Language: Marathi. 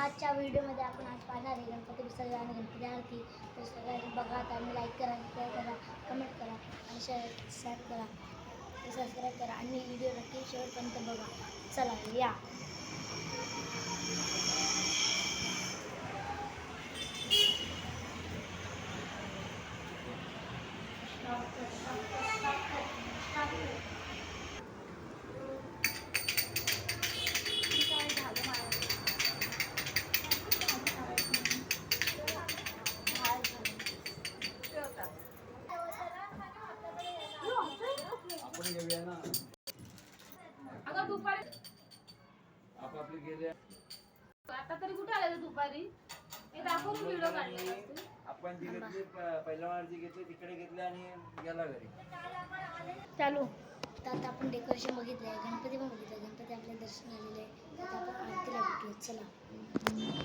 आजच्या व्हिडिओमध्ये आपण आज पाहणार आहे गणपती विसर्जन आणि गणपती आरती. तर सगळ्यांनी बघा आणि लाईक करा, शेअर करा, कमेंट करा आणि शेअर करा, सबस्क्राईब करा आणि व्हिडिओ नक्की शेवटपर्यंत बघा. चला या. आपण घेऊया ना. अगं दुपारी आपली गेले आता तरी कुठे आले दुपारी? हे दाखवून व्हिडिओ काढले आपण जी घेतली पहिल्या वार जी घेतली तिकडे घेतले आणि गेला घरी चालू. तर आता आपण डेकोरेशन बघितलं आहे, गणपती पण बघितलं, गणपती आपल्या दर्शन आलेले आहे. आता आपण आरतीला भेटूया. चला.